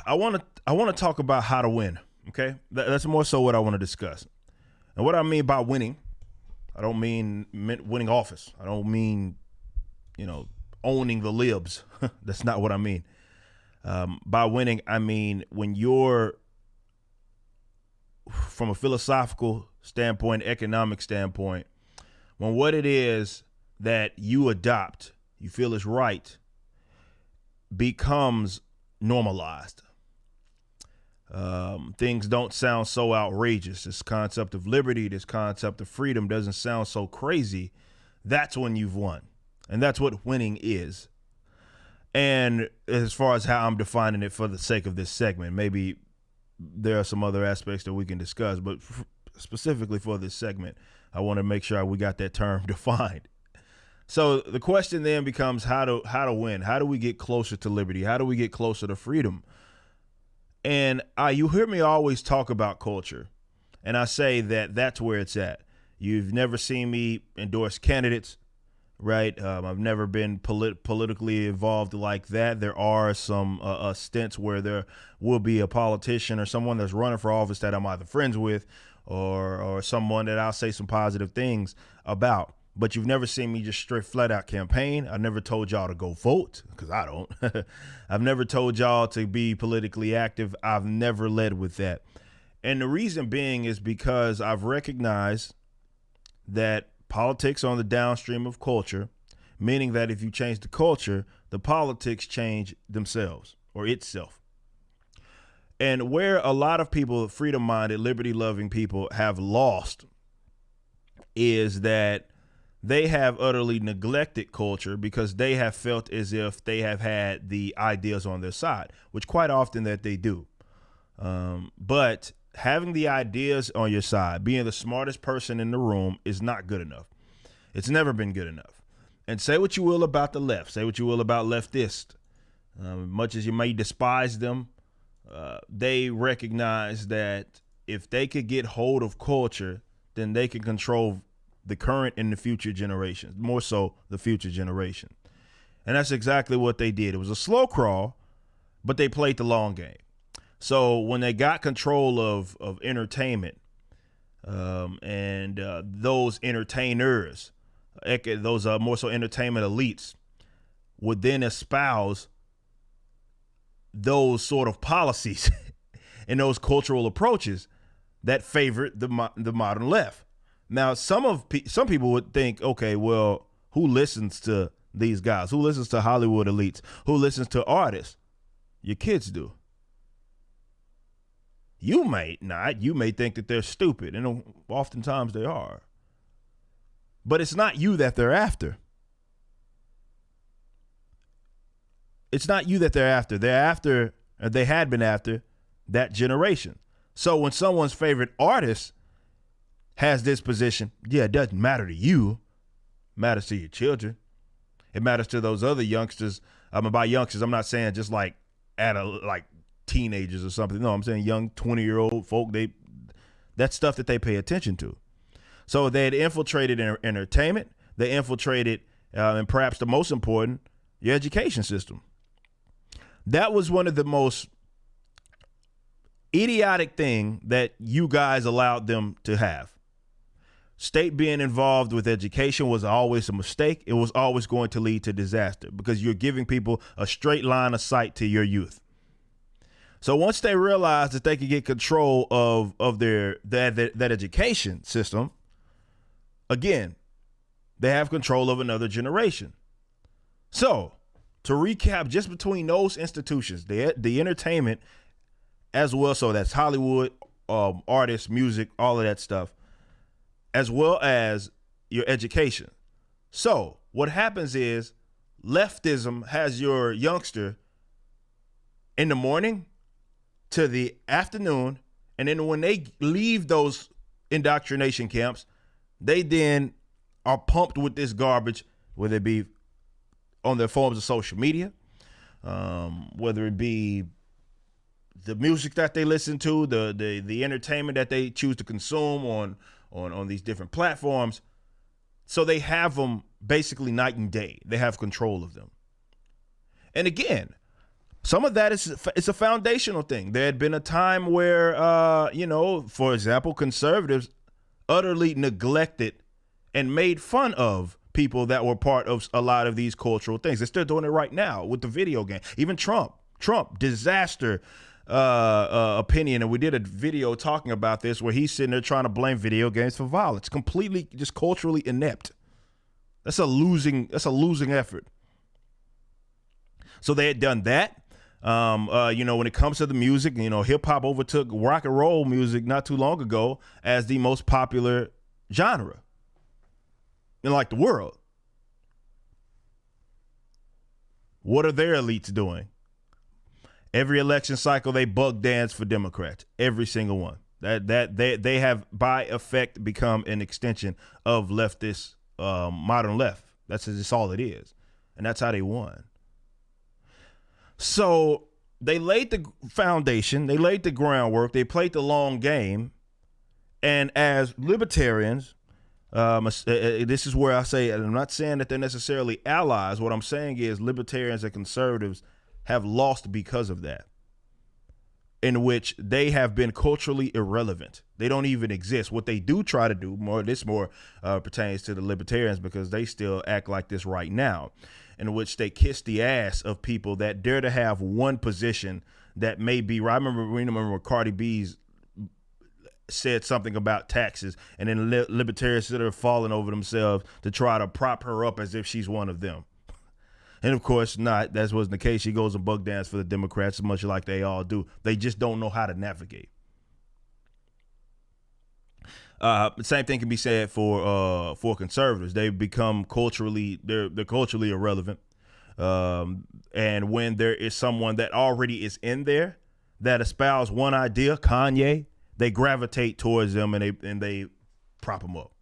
I want to talk about how to win. Okay, that's more so what I want to discuss. And what I mean by winning, I don't mean winning office. I don't mean owning the libs. That's not what I mean. By winning, I mean when you're from a philosophical standpoint, economic standpoint, when what it is that you adopt, you feel is right, becomes normalized. Things don't sound so outrageous. This concept of liberty, this concept of freedom doesn't sound so crazy. That's when you've won. And that's what winning is. And as far as how I'm defining it for the sake of this segment, maybe there are some other aspects that we can discuss, but specifically for this segment, I want to make sure we got that term defined. So the question then becomes how to win. How do we get closer to liberty? How do we get closer to freedom? And you hear me always talk about culture, and I say that that's where it's at. You've never seen me endorse candidates, right? I've never been politically involved like that. There are some stints where there will be a politician or someone that's running for office that I'm either friends with or someone that I'll say some positive things about. But you've never seen me just straight flat out campaign. I never told y'all to go vote because I don't. I've never told y'all to be politically active. I've never led with that. And the reason being is because I've recognized that politics on the downstream of culture, meaning that if you change the culture, the politics change themselves or itself. And where a lot of people, freedom-minded, liberty-loving people have lost is that they have utterly neglected culture because they have felt as if they have had the ideas on their side, which quite often that they do. But having the ideas on your side, being the smartest person in the room is not good enough. It's never been good enough. And say what you will about the left, say what you will about leftists. Much as you may despise them, they recognize that if they could get hold of culture, then they can control the current and the future generations, more so the future generation. And that's exactly what they did. It was a slow crawl, but they played the long game. So when they got control of entertainment and those entertainers, those more so entertainment elites, would then espouse those sort of policies and those cultural approaches that favored the modern left. Now, some people would think, okay, well, who listens to these guys? Who listens to Hollywood elites? Who listens to artists? Your kids do. You may not. You may think that they're stupid, and oftentimes they are. But it's not you that they're after. It's not you that they're after. They had been after that generation. So when someone's favorite artist has this position, it doesn't matter to you. It matters to your children. It matters to those other youngsters. By youngsters, I'm not saying just like teenagers or something. No, I'm saying young 20-year-old folk. That's stuff that they pay attention to. So they had infiltrated entertainment. They infiltrated, and perhaps the most important, your education system. That was one of the most idiotic thing that you guys allowed them to have. State being involved with education was always a mistake. It was always going to lead to disaster because you're giving people a straight line of sight to your youth. So once they realized that they could get control of that education system, again, they have control of another generation. So to recap, just between those institutions, the entertainment as well, so that's Hollywood, artists, music, all of that stuff, as well as your education. So what happens is leftism has your youngster in the morning to the afternoon, and then when they leave those indoctrination camps, they then are pumped with this garbage, whether it be on their forms of social media, whether it be the music that they listen to, the entertainment that they choose to consume on these different platforms. So they have them basically night and day. They have control of them. And again, Some of that is it's a foundational thing. There had been a time where, for example, conservatives utterly neglected and made fun of people that were part of a lot of these cultural things. They're still doing it right now with the video game. Even Trump, disaster opinion. And we did a video talking about this where he's sitting there trying to blame video games for violence. Completely just culturally inept. That's a losing effort. So they had done that. When it comes to the music, hip hop overtook rock and roll music not too long ago as the most popular genre in like the world. What are their elites doing? Every election cycle, they bug dance for Democrats. Every single one. That they have by effect become an extension of leftist modern left. That's just all it is, and that's how they won. So they laid the foundation, they laid the groundwork, they played the long game, and as libertarians, this is where I say, and I'm not saying that they're necessarily allies. What I'm saying is libertarians and conservatives have lost because of that, in which they have been culturally irrelevant. They don't even exist. What they do try to do, more pertains to the libertarians because they still act like this right now, in which they kiss the ass of people that dare to have one position that may be right. I remember Cardi B's said something about taxes, and then libertarians that are falling over themselves to try to prop her up as if she's one of them. And of course not. That wasn't the case. She goes and bug dance for the Democrats, much like they all do. They just don't know how to navigate. The same thing can be said for conservatives. They've become they're culturally irrelevant. And when there is someone that already is in there that espouse one idea, Kanye, they gravitate towards them and they prop them up,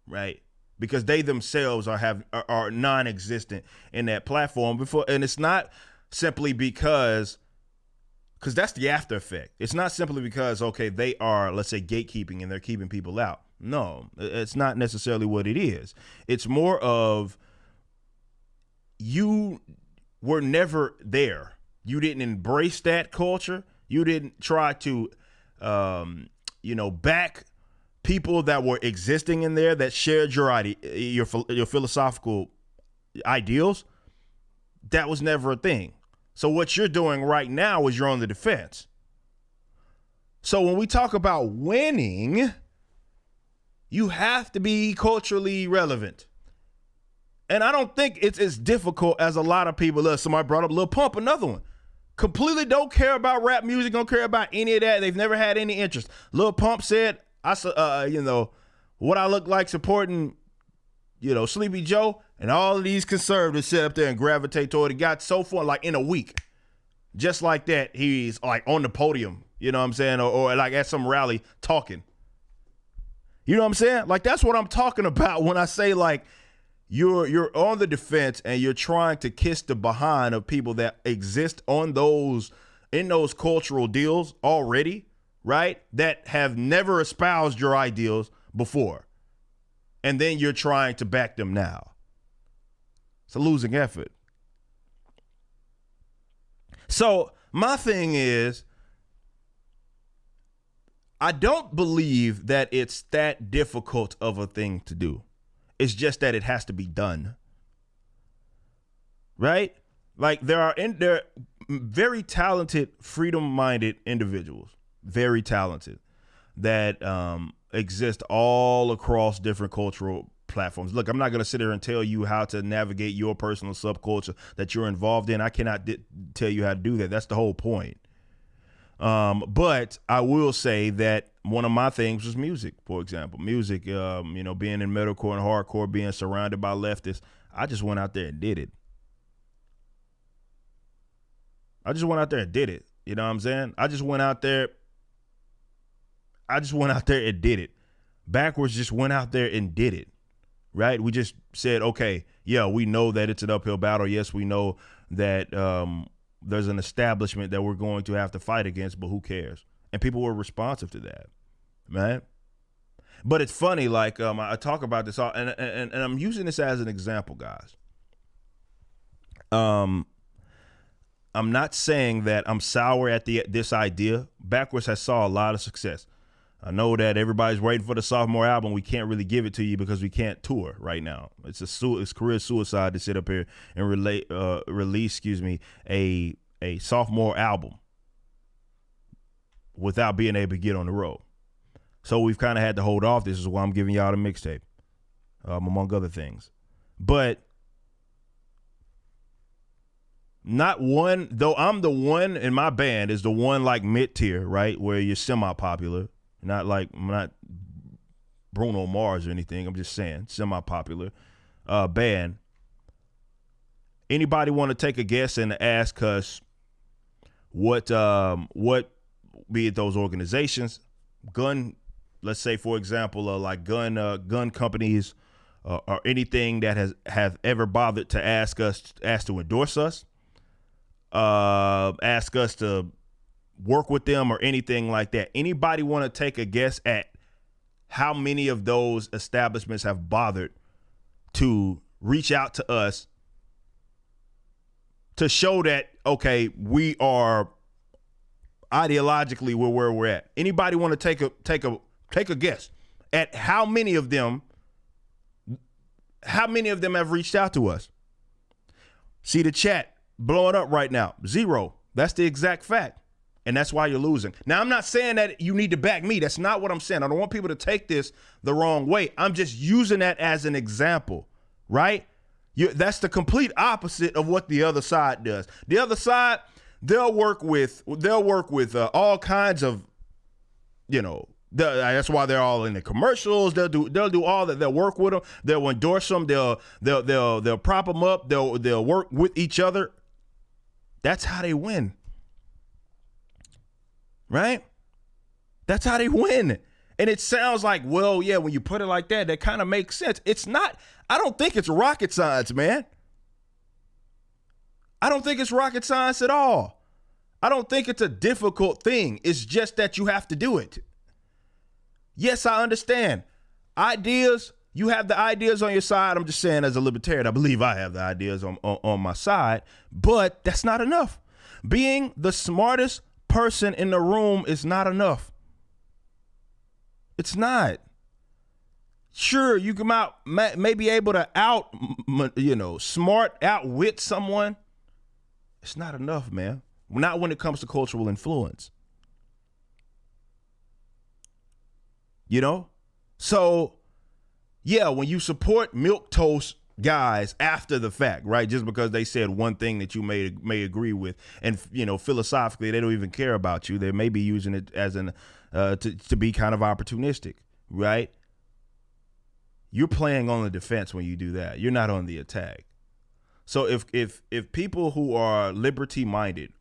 right? Because they themselves are non-existent in that platform before, and it's not simply because that's the after effect. It's not simply because, okay, they are, let's say, gatekeeping and they're keeping people out. No, it's not necessarily what it is. It's more of you were never there. You didn't embrace that culture. You didn't try to, back people that were existing in there that shared your philosophical ideals. That was never a thing. So what you're doing right now is you're on the defense. So when we talk about winning, you have to be culturally relevant. And I don't think it's as difficult as a lot of people. Look, somebody brought up Lil Pump, another one. Completely don't care about rap music, don't care about any of that. They've never had any interest. Lil Pump said, what I look like supporting, Sleepy Joe, and all of these conservatives sit up there and gravitate toward it. Got so far, like in a week, just like that, he's like on the podium, you know what I'm saying? Or like at some rally talking. You know what I'm saying? Like, that's what I'm talking about when I say, like, you're on the defense and you're trying to kiss the behind of people that exist in those cultural deals already, right? That have never espoused your ideals before. And then you're trying to back them now. It's a losing effort. So my thing is, I don't believe that it's that difficult of a thing to do. It's just that it has to be done. Right? Like there are very talented, freedom-minded individuals, very talented, that exist all across different cultural platforms. Look, I'm not going to sit here and tell you how to navigate your personal subculture that you're involved in. I cannot tell you how to do that. That's the whole point. But I will say that one of my things was music, for example. Music, being in metalcore and hardcore, being surrounded by leftists, I just went out there and did it. You know what I'm saying? I just went out there and did it. Backwards just went out there and did it. Right? We just said, okay, yeah, we know that it's an uphill battle. Yes, we know that there's an establishment that we're going to have to fight against, but who cares? And people were responsive to that, man. But it's funny, like I talk about this all, and I'm using this as an example, guys. I'm not saying that I'm sour at this idea. Backwards has saw a lot of success. I know that everybody's waiting for the sophomore album. We can't really give it to you because we can't tour right now. It's career suicide to sit up here and release, a sophomore album without being able to get on the road. So we've kind of had to hold off. This is why I'm giving y'all the mixtape, among other things. But not one, though I'm the one in my band is the one like mid-tier, right, where you're semi-popular. I'm not Bruno Mars or anything. I'm just saying semi-popular band. Anybody want to take a guess and ask us what be it those organizations, let's say for example, like gun companies or anything that have ever bothered to ask to endorse us, ask us to work with them or anything like that. Anybody want to take a guess at how many of those establishments have bothered to reach out to us to show that, okay, we are ideologically where we're at? Anybody want to take a guess at how many of them have reached out to us? See the chat blowing up right now. 0. That's the exact fact. And that's why you're losing. Now, I'm not saying that you need to back me. That's not what I'm saying. I don't want people to take this the wrong way. I'm just using that as an example, right? That's the complete opposite of what the other side does. The other side, they'll work with all kinds of, that's why they're all in the commercials. They'll do all that. They'll work with them. They'll endorse them. They'll prop them up. They'll work with each other. That's how they win. Right? That's how they win. And it sounds like, well, yeah, when you put it like that, that kind of makes sense. It's not. I don't think it's rocket science, man. I don't think it's rocket science at all. I don't think it's a difficult thing. It's just that you have to do it. Yes, I understand. Ideas, you have the ideas on your side. I'm just saying, as a libertarian, I believe I have the ideas on my side, but that's not enough. Being the smartest person in the room is not enough. It's not. Sure, you come out, may be able to outwit someone. It's not enough, man. Not when it comes to cultural influence. So, yeah, when you support milquetoast guys after the fact, right? Just because they said one thing that you may agree with, and philosophically they don't even care about you. They may be using it as to be kind of opportunistic, right? You're playing on the defense when you do that. You're not on the attack. So if people who are liberty minded,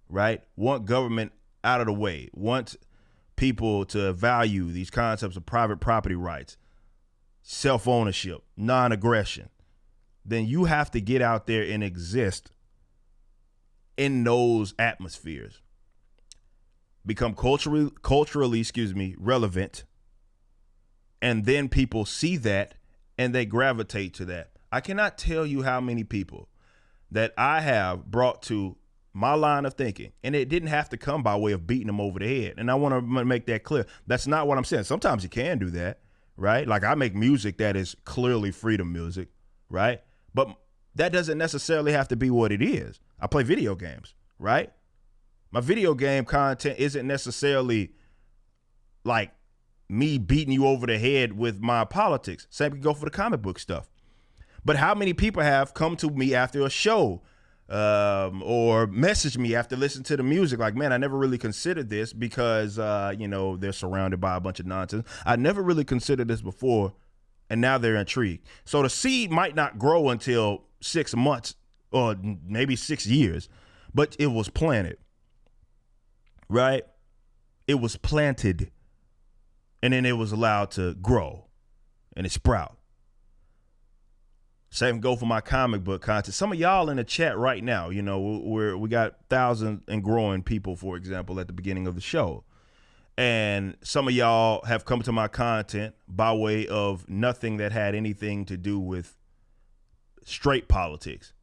right, want government out of the way, want people to value these concepts of private property rights, self-ownership, non-aggression, then you have to get out there and exist in those atmospheres. Become culturally, relevant. And then people see that and they gravitate to that. I cannot tell you how many people that I have brought to my line of thinking, and it didn't have to come by way of beating them over the head. And I want to make that clear. That's not what I'm saying. Sometimes you can do that, right? Like I make music that is clearly freedom music, right? But that doesn't necessarily have to be what it is. I play video games, right? My video game content isn't necessarily like me beating you over the head with my politics. Same can go for the comic book stuff. But how many people have come to me after a show or messaged me after listening to the music like, man, I never really considered this because, they're surrounded by a bunch of nonsense. I never really considered this before, and now they're intrigued. So the seed might not grow until 6 months or maybe 6 years, but it was planted, right? It was planted. And then it was allowed to grow and it sprout. Same go for my comic book content. Some of y'all in the chat right now, we got thousands and growing people, for example, at the beginning of the show. And some of y'all have come to my content by way of nothing that had anything to do with straight politics,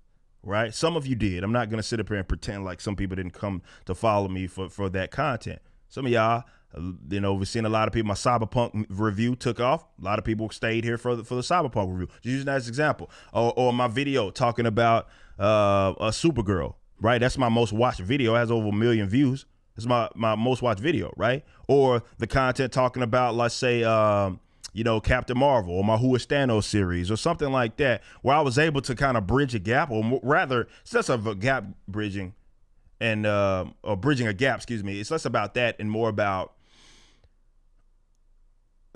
right? Some of you did. I'm not going to sit up here and pretend like some people didn't come to follow me for that content. Some of y'all, we've seen a lot of people. My Cyberpunk review took off. A lot of people stayed here for the Cyberpunk review. Just using that as an example. Or my video talking about a Supergirl, right? That's my most watched video. It has over 1 million views. It's my most watched video, right? Or the content talking about, let's say, Captain Marvel or my Who is Thanos series or something like that, where I was able to kind of bridge a gap, or rather, it's less of a gap bridging or bridging a gap, excuse me. It's less about that and more about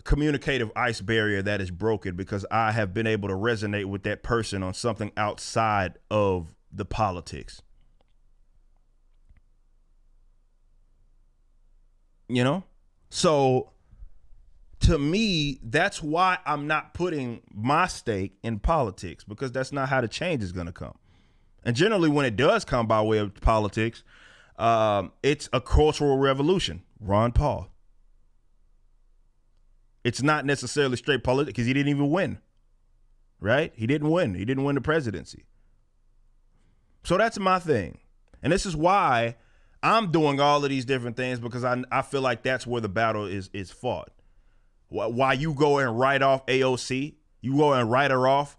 communicative ice barrier that is broken because I have been able to resonate with that person on something outside of the politics. So to me, that's why I'm not putting my stake in politics, because that's not how the change is going to come. And generally, when it does come by way of politics, it's a cultural revolution. Ron Paul. It's not necessarily straight politics because he didn't even win, right? He didn't win. He didn't win the presidency. So that's my thing. And this is why I'm doing all of these different things, because I feel like that's where the battle is fought. Why you go and write off AOC, you go and write her off,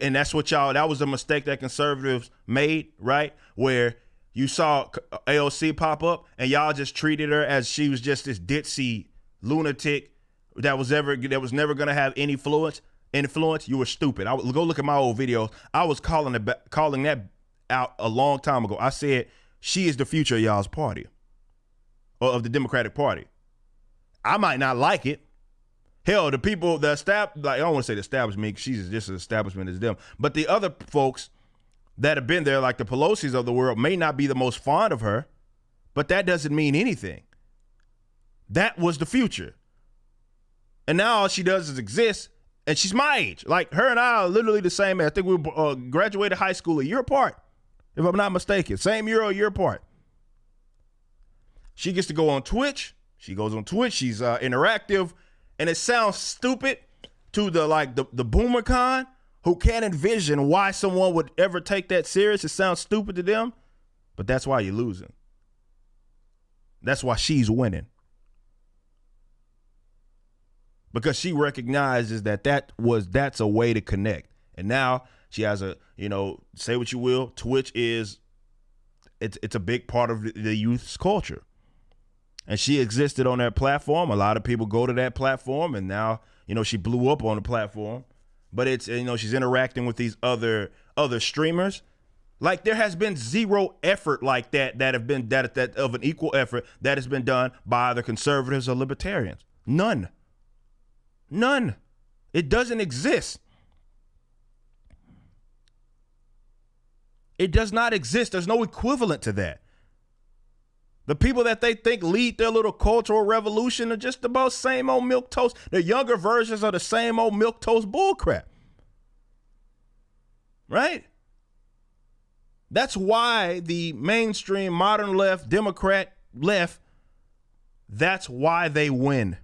and that's what that was a mistake that conservatives made, right? Where you saw AOC pop up and y'all just treated her as she was just this ditzy lunatic that was never gonna have any influence. You were stupid. Go look at my old videos. I was calling that out a long time ago. I said she is the future of y'all's party, or of the Democratic Party. I might not like it. Hell, the people, I don't want to say the establishment, she's just as establishment as them. But the other folks that have been there, like the Pelosi's of the world, may not be the most fond of her, but that doesn't mean anything. That was the future. And now all she does is exist, and she's my age. Like, her and I are literally the same age. I think we graduated high school a year apart, if I'm not mistaken. Same year or a year apart. She gets to go on Twitch. She goes on Twitch. She's interactive. And it sounds stupid to the boomer con who can't envision why someone would ever take that serious. It sounds stupid to them, but that's why you're losing. That's why she's winning. Because she recognizes that's a way to connect. And now she has say what you will, Twitch it's a big part of the youth's culture. And she existed on that platform. A lot of people go to that platform, and now, she blew up on the platform. But it's, she's interacting with these other streamers. Like, there has been zero effort like that of an equal effort that has been done by either conservatives or libertarians. None. It doesn't exist. It does not exist. There's no equivalent to that. The people that they think lead their little cultural revolution are just about same old milquetoast. The younger versions of the same old milquetoast bullcrap. Right? That's why the mainstream modern left, Democrat left, that's why they win.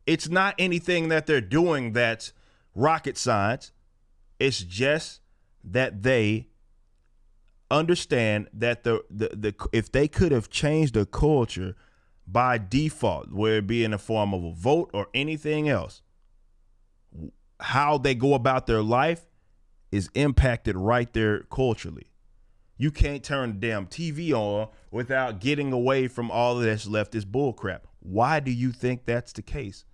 It's not anything that they're doing that's rocket science. It's just that they understand that the if they could have changed the culture by default, whether it be in the form of a vote or anything else, how they go about their life is impacted right there culturally. You can't turn the damn TV on without getting away from all of this leftist bullcrap. Why do you think that's the case?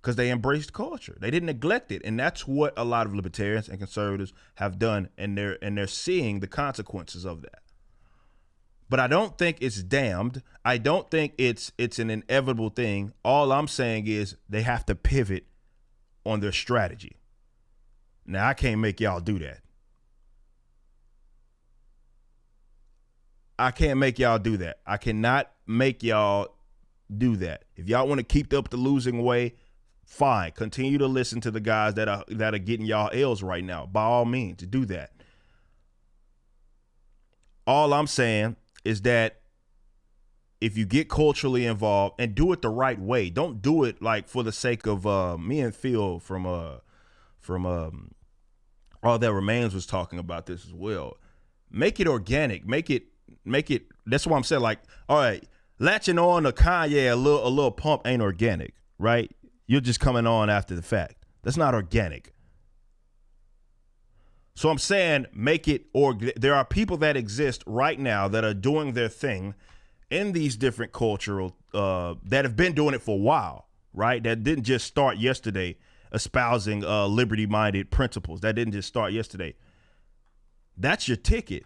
Because they embraced culture. They didn't neglect it. And that's what a lot of libertarians and conservatives have done. And they're seeing the consequences of that. But I don't think it's damned. I don't think it's an inevitable thing. All I'm saying is they have to pivot on their strategy. Now, I can't make y'all do that. I can't make y'all do that. I cannot make y'all do that. If y'all want to keep up the losing way, fine. Continue to listen to the guys that are getting y'all L's right now. By all means, do that. All I'm saying is that if you get culturally involved and do it the right way, don't do it like for the sake of me and Phil from All That Remains was talking about this as well. Make it organic. Make it. That's what I'm saying. Like, all right, latching on to Kanye a little pump ain't organic, right? You're just coming on after the fact. That's not organic. So I'm saying make it, or there are people that exist right now that are doing their thing in these different cultural, that have been doing it for a while, right? That didn't just start yesterday espousing liberty-minded principles. That didn't just start yesterday. That's your ticket.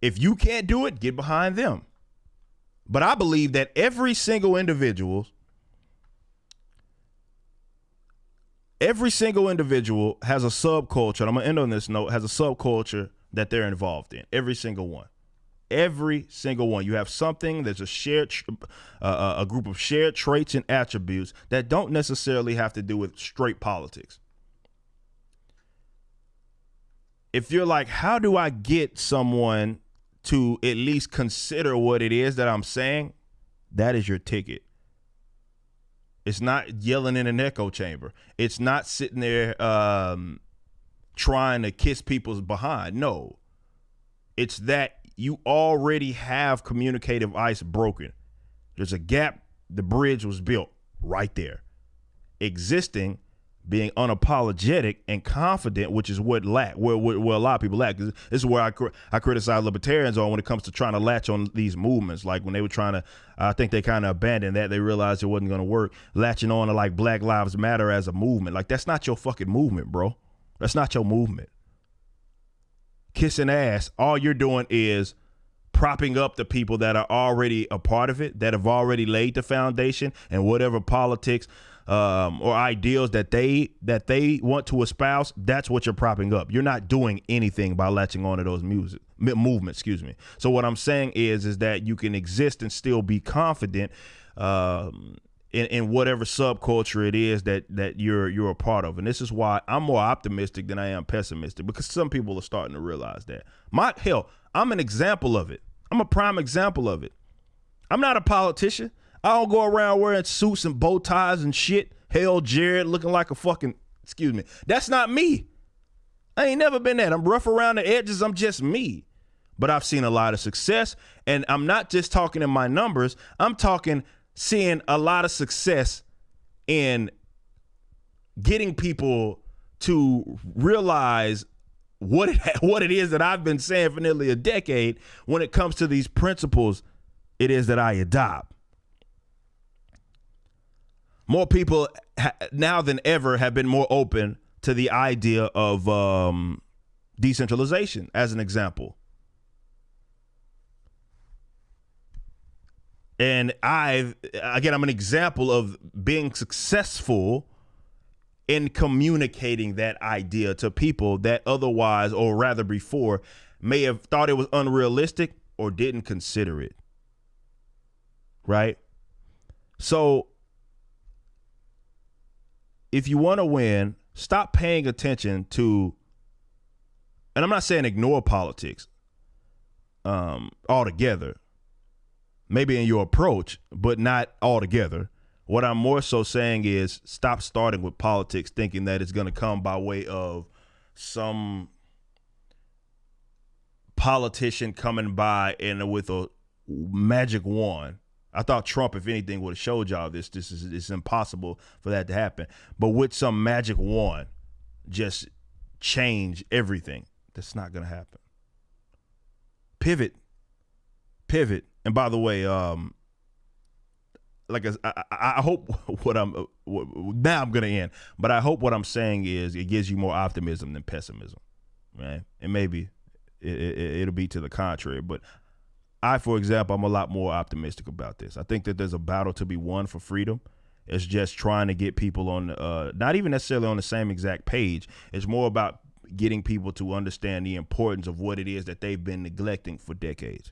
If you can't do it, get behind them. But I believe that every single individual has a subculture, and I'm going to end on this note, has a subculture that they're involved in. Every single one. Every single one. You have something that's a group of shared traits and attributes that don't necessarily have to do with straight politics. If you're like, how do I get someone to at least consider what it is that I'm saying? That is your ticket. It's not yelling in an echo chamber. It's not sitting there trying to kiss people's behind. No. It's that you already have communicative ice broken. There's a gap. The bridge was built right there. Existing, being unapologetic and confident, which is what a lot of people lack. This is where I criticize libertarians on when it comes to trying to latch on these movements. Like when they were trying to, I think they kind of abandoned that. They realized it wasn't going to work. Latching on to like Black Lives Matter as a movement. Like that's not your fucking movement, bro. That's not your movement. Kissing ass, all you're doing is propping up the people that are already a part of it, that have already laid the foundation, and whatever politics or ideals that they want to espouse, that's what you're propping up. You're not doing anything by latching on to those movements, excuse me. So what I'm saying is that you can exist and still be confident in whatever subculture it is that you're a part of. And this is why I'm more optimistic than I am pessimistic, because some people are starting to realize that. I'm an example of it. I'm a prime example of it. I'm not a politician. I don't go around wearing suits and bow ties and shit. Hell, Jared looking like a fucking, excuse me. That's not me. I ain't never been that. I'm rough around the edges. I'm just me. But I've seen a lot of success. And I'm not just talking in my numbers. I'm talking seeing a lot of success in getting people to realize what it is that I've been saying for nearly a decade when it comes to these principles it is that I adopt. More people now than ever have been more open to the idea of decentralization, as an example. And I'm an example of being successful in communicating that idea to people that otherwise, or rather before, may have thought it was unrealistic or didn't consider it. Right? So if you want to win, stop paying attention to, and I'm not saying ignore politics altogether, maybe in your approach, but not altogether. What I'm more so saying is stop starting with politics thinking that it's going to come by way of some politician coming by and with a magic wand. I thought Trump, if anything, would have showed y'all this. It's impossible for that to happen. But with some magic wand, just change everything. That's not going to happen. Pivot. And by the way, I hope now I'm going to end, but I hope what I'm saying is it gives you more optimism than pessimism, right? And maybe it'll be to the contrary, but for example, I'm a lot more optimistic about this. I think that there's a battle to be won for freedom. It's just trying to get people on, not even necessarily on the same exact page. It's more about getting people to understand the importance of what it is that they've been neglecting for decades.